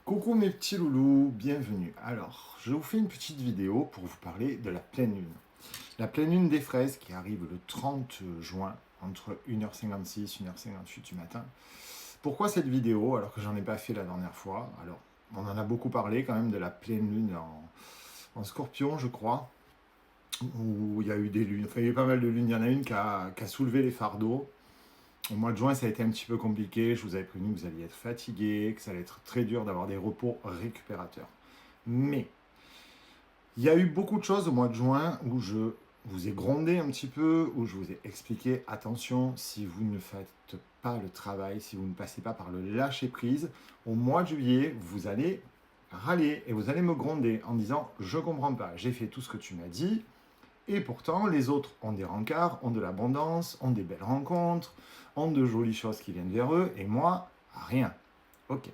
Coucou mes petits loulous, bienvenue. Alors, je vous fais une petite vidéo pour vous parler de la pleine lune. La pleine lune des fraises qui arrive le 30 juin entre 1h56 et 1h58 du matin. Pourquoi cette vidéo alors que j'en ai pas fait la dernière fois? Alors, on en a beaucoup parlé quand même de la pleine lune en Scorpion, je crois, où il y a eu des lunes, enfin il y a eu pas mal de lunes. Il y en a une qui a soulevé les fardeaux. Au mois de juin, ça a été un petit peu compliqué. Je vous avais prévenu que vous alliez être fatigué, que ça allait être très dur d'avoir des repos récupérateurs. Mais il y a eu beaucoup de choses au mois de juin où je vous ai grondé un petit peu, où je vous ai expliqué, attention, si vous ne faites pas le travail, si vous ne passez pas par le lâcher-prise, au mois de juillet, vous allez râler et vous allez me gronder en disant, je comprends pas, j'ai fait tout ce que tu m'as dit, et pourtant, les autres ont des rencarts, ont de l'abondance, ont des belles rencontres, ont de jolies choses qui viennent vers eux, et moi, rien. Ok.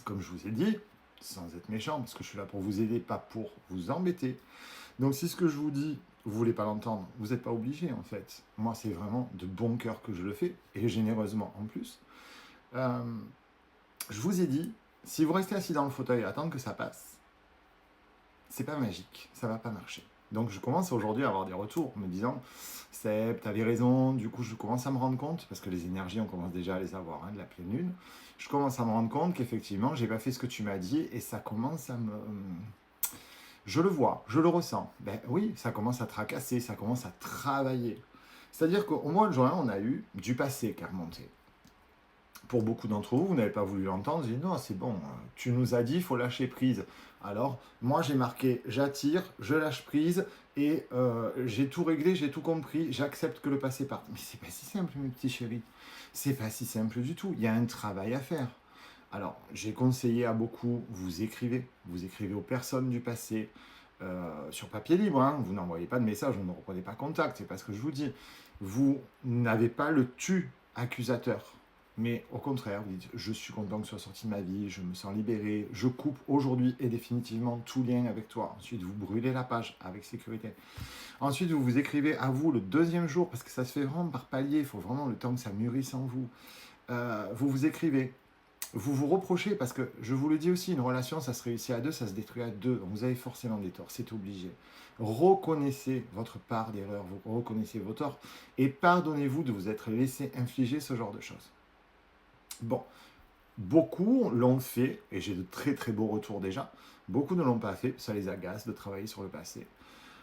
Comme je vous ai dit, sans être méchant, parce que je suis là pour vous aider, pas pour vous embêter. Donc si ce que je vous dis, vous voulez pas l'entendre, vous n'êtes pas obligé en fait. Moi, c'est vraiment de bon cœur que je le fais, et généreusement en plus. Euh, je vous ai dit, si vous restez assis dans le fauteuil et attendre que ça passe, c'est pas magique, ça va pas marcher. Donc je commence aujourd'hui à avoir des retours me disant Seb, t'avais raison, du coup je commence à me rendre compte, parce que les énergies on commence déjà à les avoir, de la pleine lune, je commence à me rendre compte qu'effectivement j'ai pas fait ce que tu m'as dit et ça commence à me... Je le vois, je le ressens. Ben oui, ça commence à tracasser, ça commence à travailler. C'est-à-dire qu'au mois de juin, on a eu du passé qui a remonté. Pour beaucoup d'entre vous, vous n'avez pas voulu l'entendre, vous dites non, c'est bon, tu nous as dit, il faut lâcher prise. Alors, moi j'ai marqué, j'attire, je lâche prise, et j'ai tout réglé, j'ai tout compris, j'accepte que le passé parte. Mais c'est pas si simple, mes petits chéris. C'est pas si simple du tout, il y a un travail à faire. Alors, j'ai conseillé à beaucoup, vous écrivez aux personnes du passé, sur papier libre, hein, vous n'envoyez pas de message, vous ne reprenez pas contact, c'est pas ce que je vous dis. Vous n'avez pas le tu accusateur. Mais au contraire, vous dites, je suis content que tu sois sorti de ma vie, je me sens libéré, je coupe aujourd'hui et définitivement tout lien avec toi. Ensuite, vous brûlez la page avec sécurité. Ensuite, vous vous écrivez à vous le deuxième jour, parce que ça se fait vraiment par palier, il faut vraiment le temps que ça mûrisse en vous. Vous vous écrivez, vous vous reprochez, parce que je vous le dis aussi, une relation, ça se réussit à deux, ça se détruit à deux. Donc vous avez forcément des torts, c'est obligé. Reconnaissez votre part d'erreur, vous reconnaissez vos torts, et pardonnez-vous de vous être laissé infliger ce genre de choses. Bon, beaucoup l'ont fait, et j'ai de très très beaux retours déjà. Beaucoup ne l'ont pas fait, ça les agace de travailler sur le passé.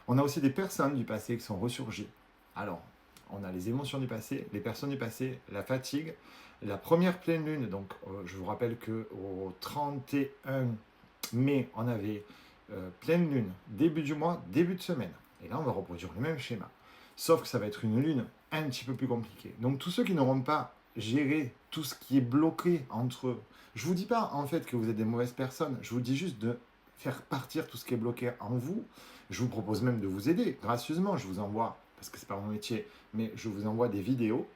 On a aussi des personnes du passé qui sont ressurgies. Alors, on a les émotions du passé, les personnes du passé, la fatigue, la première pleine lune. Donc, je vous rappelle qu'au 31 mai, on avait pleine lune, début du mois, début de semaine. Et là, on va reproduire le même schéma. Sauf que ça va être une lune un petit peu plus compliquée. Donc, tous ceux qui n'auront pas géré tout ce qui est bloqué entre eux, je vous dis pas en fait que vous êtes des mauvaises personnes, je vous dis juste de faire partir tout ce qui est bloqué en vous. Je vous propose même de vous aider gracieusement. Je vous envoie, parce que c'est pas mon métier, mais je vous envoie des vidéos,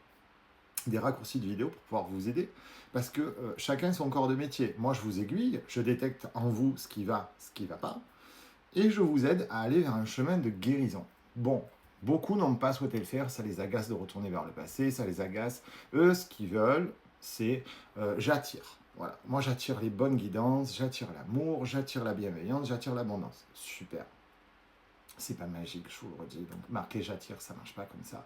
des raccourcis de vidéos pour pouvoir vous aider. Parce que chacun son corps de métier. Moi, je vous aiguille, je détecte en vous ce qui va pas, et je vous aide à aller vers un chemin de guérison. Bon, beaucoup n'ont pas souhaité le faire, ça les agace de retourner vers le passé, ça les agace. Eux, ce qu'ils veulent, c'est j'attire. Voilà, moi j'attire les bonnes guidances, j'attire l'amour, j'attire la bienveillance, j'attire l'abondance. Super. C'est pas magique, je vous le redis. Donc, marquer j'attire, ça marche pas comme ça.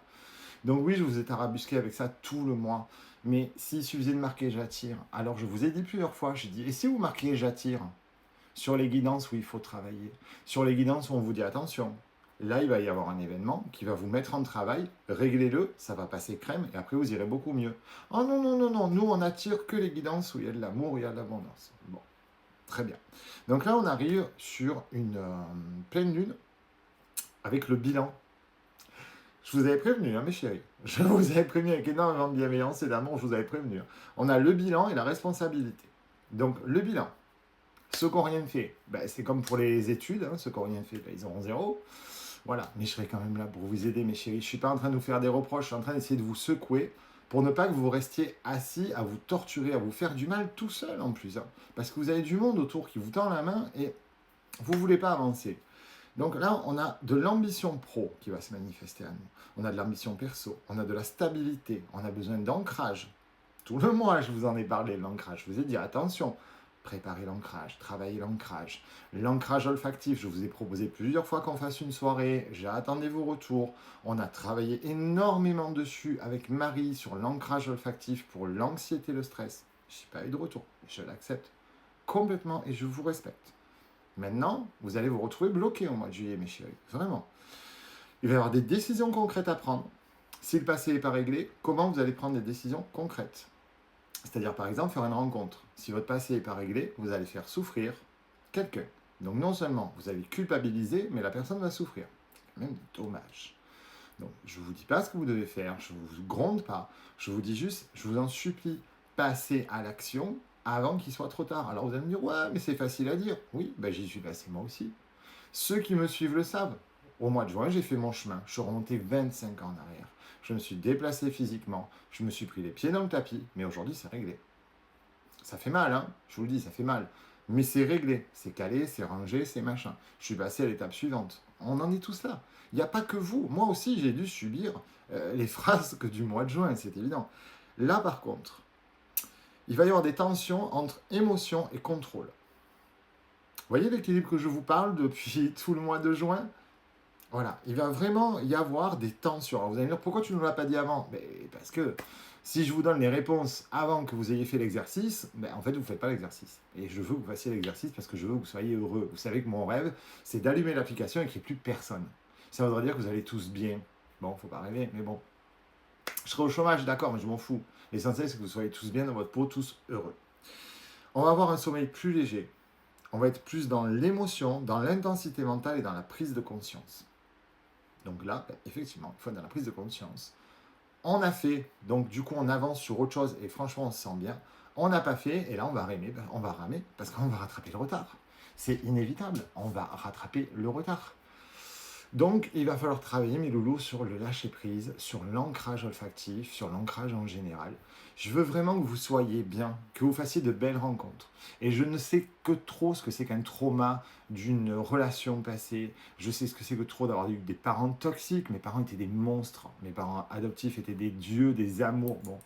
Donc, oui, je vous ai tarabusqué avec ça tout le mois. Mais s'il suffisait de marquer j'attire, alors je vous ai dit plusieurs fois, j'ai dit, et si vous marquez j'attire sur les guidances où il faut travailler, sur les guidances où on vous dit attention, là, il va y avoir un événement qui va vous mettre en travail, réglez-le, ça va passer crème, et après, vous irez beaucoup mieux. Oh non, non, non, non, nous, on attire que les guidances où il y a de l'amour, où il y a de l'abondance. Bon, très bien. Donc là, on arrive sur une pleine lune avec le bilan. Je vous avais prévenu, mes chéris. Je vous avais prévenu avec énormément de bienveillance et d'amour, je vous avais prévenu. On a le bilan et la responsabilité. Donc, le bilan. Ceux qui n'ont rien fait, c'est comme pour les études. Ceux qui n'ont rien fait, ils auront zéro. Voilà, mais je serai quand même là pour vous aider, mes chéris. Je ne suis pas en train de vous faire des reproches, je suis en train d'essayer de vous secouer pour ne pas que vous restiez assis à vous torturer, à vous faire du mal tout seul en plus. Parce que vous avez du monde autour qui vous tend la main et vous ne voulez pas avancer. Donc là, on a de l'ambition pro qui va se manifester à nous. On a de l'ambition perso, on a de la stabilité, on a besoin d'ancrage. Tout le mois, je vous en ai parlé de l'ancrage. Je vous ai dit, attention, Préparer l'ancrage, travailler l'ancrage. L'ancrage olfactif, je vous ai proposé plusieurs fois qu'on fasse une soirée, j'attendais vos retours. On a travaillé énormément dessus avec Marie sur l'ancrage olfactif pour l'anxiété et le stress. Je n'ai pas eu de retour, je l'accepte complètement et je vous respecte. Maintenant, vous allez vous retrouver bloqué au mois de juillet, mes chéris, vraiment. Il va y avoir des décisions concrètes à prendre. Si le passé n'est pas réglé, comment vous allez prendre des décisions concrètes? C'est-à-dire, par exemple, faire une rencontre. Si votre passé n'est pas réglé, vous allez faire souffrir quelqu'un. Donc, non seulement vous allez culpabiliser, mais la personne va souffrir. C'est quand même dommage. Donc, je ne vous dis pas ce que vous devez faire, je ne vous gronde pas. Je vous dis juste, je vous en supplie, passez à l'action avant qu'il soit trop tard. Alors, vous allez me dire, ouais, mais c'est facile à dire. Oui, ben, j'y suis passé moi aussi. Ceux qui me suivent le savent. Au mois de juin, j'ai fait mon chemin. Je suis remonté 25 ans en arrière. Je me suis déplacé physiquement. Je me suis pris les pieds dans le tapis. Mais aujourd'hui, c'est réglé. Ça fait mal, hein. Je vous le dis, ça fait mal. Mais c'est réglé. C'est calé, c'est rangé, c'est machin. Je suis passé à l'étape suivante. On en est tous là. Il n'y a pas que vous. Moi aussi, j'ai dû subir les phrases que du mois de juin, c'est évident. Là, par contre, il va y avoir des tensions entre émotion et contrôle. Vous voyez l'équilibre que je vous parle depuis tout le mois de juin? Voilà, il va vraiment y avoir des tensions. Alors vous allez me dire, pourquoi tu ne nous l'as pas dit avant? Parce que si je vous donne les réponses avant que vous ayez fait l'exercice, en fait, vous ne faites pas l'exercice. Et je veux que vous fassiez l'exercice parce que je veux que vous soyez heureux. Vous savez que mon rêve, c'est d'allumer l'application et qu'il n'y ait plus personne. Ça voudrait dire que vous allez tous bien. Bon, il ne faut pas rêver, mais bon. Je serai au chômage, d'accord, mais je m'en fous. L'essentiel, c'est que vous soyez tous bien dans votre peau, tous heureux. On va avoir un sommeil plus léger. On va être plus dans l'émotion, dans l'intensité mentale et dans la prise de conscience. Donc là, effectivement, il faut être dans la prise de conscience. On a fait, donc du coup, on avance sur autre chose et franchement, on se sent bien. On n'a pas fait et là, on va ramer parce qu'on va rattraper le retard. C'est inévitable, on va rattraper le retard. Donc, il va falloir travailler, mes loulous, sur le lâcher-prise, sur l'ancrage olfactif, sur l'ancrage en général. Je veux vraiment que vous soyez bien, que vous fassiez de belles rencontres. Et je ne sais que trop ce que c'est qu'un trauma d'une relation passée. Je sais ce que c'est que trop d'avoir eu des parents toxiques. Mes parents étaient des monstres. Mes parents adoptifs étaient des dieux, des amours, bon,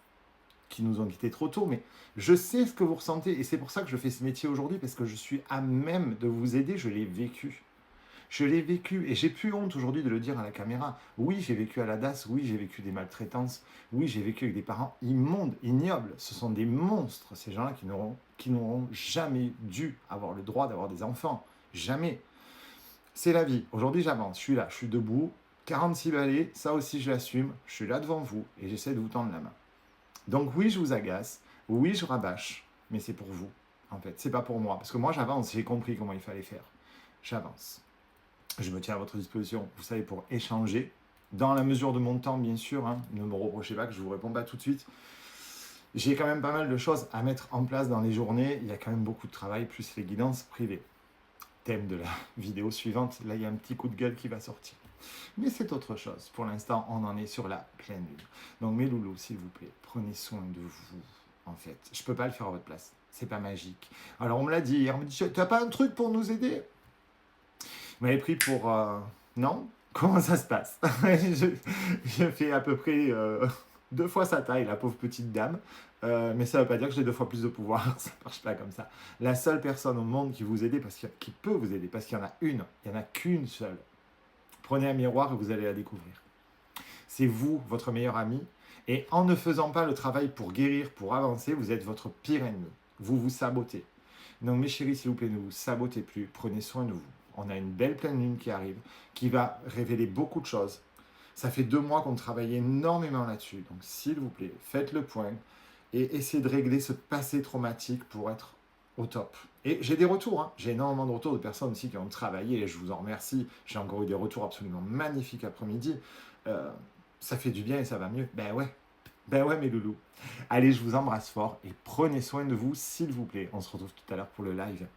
qui nous ont quittés trop tôt. Mais je sais ce que vous ressentez. Et c'est pour ça que je fais ce métier aujourd'hui, parce que je suis à même de vous aider. Je l'ai vécu. Je l'ai vécu et j'ai plus honte aujourd'hui de le dire à la caméra. Oui, j'ai vécu à la DAS, oui, j'ai vécu des maltraitances, oui, j'ai vécu avec des parents immondes, ignobles. Ce sont des monstres, ces gens-là qui n'auront jamais dû avoir le droit d'avoir des enfants. Jamais. C'est la vie. Aujourd'hui, j'avance, je suis là, je suis debout. 46 balais, ça aussi je l'assume. Je suis là devant vous et j'essaie de vous tendre la main. Donc oui, je vous agace, oui, je rabâche, mais c'est pour vous, en fait. C'est pas pour moi, parce que moi, j'avance, j'ai compris comment il fallait faire. J'avance. Je me tiens à votre disposition, vous savez, pour échanger, dans la mesure de mon temps, bien sûr. Hein, ne me reprochez pas que je ne vous réponds pas tout de suite. J'ai quand même pas mal de choses à mettre en place dans les journées. Il y a quand même beaucoup de travail, plus les guidances privées. Thème de la vidéo suivante, là, il y a un petit coup de gueule qui va sortir. Mais c'est autre chose. Pour l'instant, on en est sur la pleine lune. Donc, mes loulous, s'il vous plaît, prenez soin de vous, en fait. Je ne peux pas le faire à votre place. C'est pas magique. Alors, on me l'a dit hier, on me dit, tu n'as pas un truc pour nous aider? Vous m'avez pris pour... Non? Comment ça se passe? Je fais à peu près 2 fois sa taille, la pauvre petite dame. Mais ça ne veut pas dire que j'ai 2 fois plus de pouvoir. Ça ne marche pas comme ça. La seule personne au monde qui vous aide, qui peut vous aider, parce qu'il y en a une, il n'y en a qu'une seule. Prenez un miroir et vous allez la découvrir. C'est vous, votre meilleur ami. Et en ne faisant pas le travail pour guérir, pour avancer, vous êtes votre pire ennemi. Vous vous sabotez. Donc mes chéris, s'il vous plaît, ne vous sabotez plus. Prenez soin de vous. On a une belle pleine lune qui arrive, qui va révéler beaucoup de choses. Ça fait 2 mois qu'on travaille énormément là-dessus. Donc, s'il vous plaît, faites le point et essayez de régler ce passé traumatique pour être au top. Et j'ai des retours. Hein. J'ai énormément de retours de personnes aussi qui ont travaillé et je vous en remercie. J'ai encore eu des retours absolument magnifiques après-midi. Ça fait du bien et ça va mieux. Ben ouais, mes loulous. Allez, je vous embrasse fort et prenez soin de vous, s'il vous plaît. On se retrouve tout à l'heure pour le live.